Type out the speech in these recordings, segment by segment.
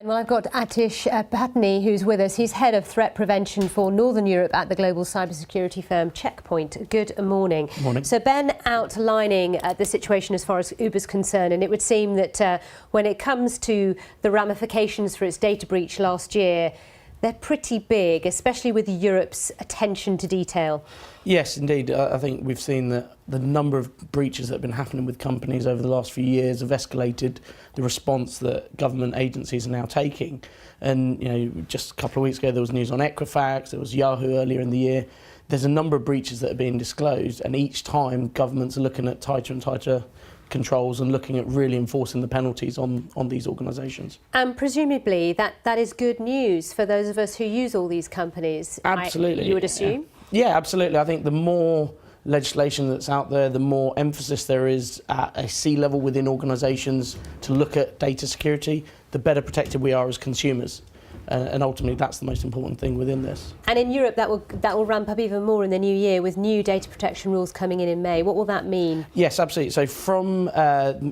Well, I've got Aatish Patni, who's with us. He's head of threat prevention for Northern Europe at the global cybersecurity firm Checkpoint. Good morning. Morning. So Ben outlining the situation as far as Uber's concerned, and it would seem that when it comes to the ramifications for its data breach last year, they're pretty big, especially with Europe's attention to detail. Yes, indeed. I think we've seen that the number of breaches that have been happening with companies over the last few years have escalated the response that government agencies are now taking. And just a couple of weeks ago there was news on Equifax, there was Yahoo earlier in the year. There's a number of breaches that are being disclosed, and each time governments are looking at tighter and tighter controls and looking at really enforcing the penalties on these organisations. And presumably that is good news for those of us who use all these companies. Absolutely. You would assume? Yeah, absolutely. I think the more legislation that's out there, the more emphasis there is at a C-level within organisations to look at data security, the better protected we are as consumers. And ultimately that's the most important thing within this. And in Europe that will ramp up even more in the new year with new data protection rules coming in May. What will that mean? Yes, absolutely. So from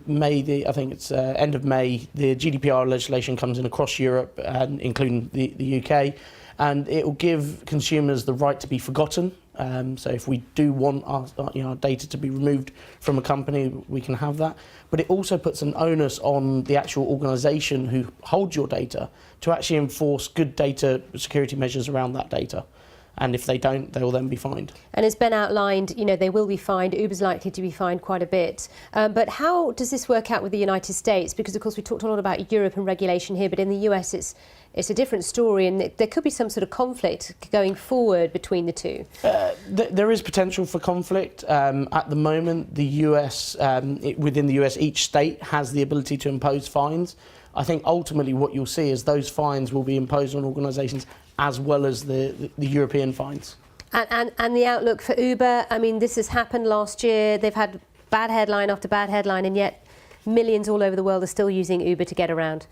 May, I think it's end of May, the GDPR legislation comes in across Europe, including the UK, and it will give consumers the right to be forgotten. So if we do want our data to be removed from a company, we can have that. But it also puts an onus on the actual organisation who holds your data to actually enforce good data security measures around that data. And if they don't, they will then be fined. And as Ben outlined, they will be fined. Uber's likely to be fined quite a bit. But how does this work out with the United States? Because, of course, we talked a lot about Europe and regulation here, but in the US it's a different story, and there could be some sort of conflict going forward between the two. There is potential for conflict. At the moment, the US, within the US, each state has the ability to impose fines. I think ultimately what you'll see is those fines will be imposed on organisations as well as the European fines. And the outlook for Uber, I mean, this has happened last year. They've had bad headline after bad headline, and yet millions all over the world are still using Uber to get around.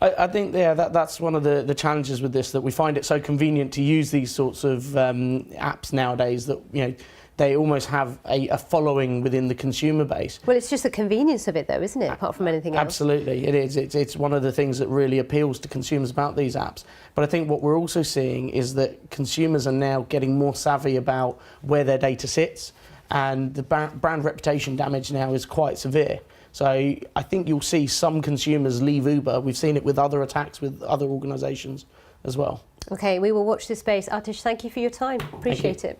I think that's one of the challenges with this, that we find it so convenient to use these sorts of apps nowadays that they almost have a following within the consumer base. Well, it's just the convenience of it though, isn't it, apart from anything else? Absolutely, it is. It's one of the things that really appeals to consumers about these apps. But I think what we're also seeing is that consumers are now getting more savvy about where their data sits, and the brand reputation damage now is quite severe. So I think you'll see some consumers leave Uber. We've seen it with other attacks with other organisations as well. OK, we will watch this space. Aatish, thank you for your time. Appreciate it.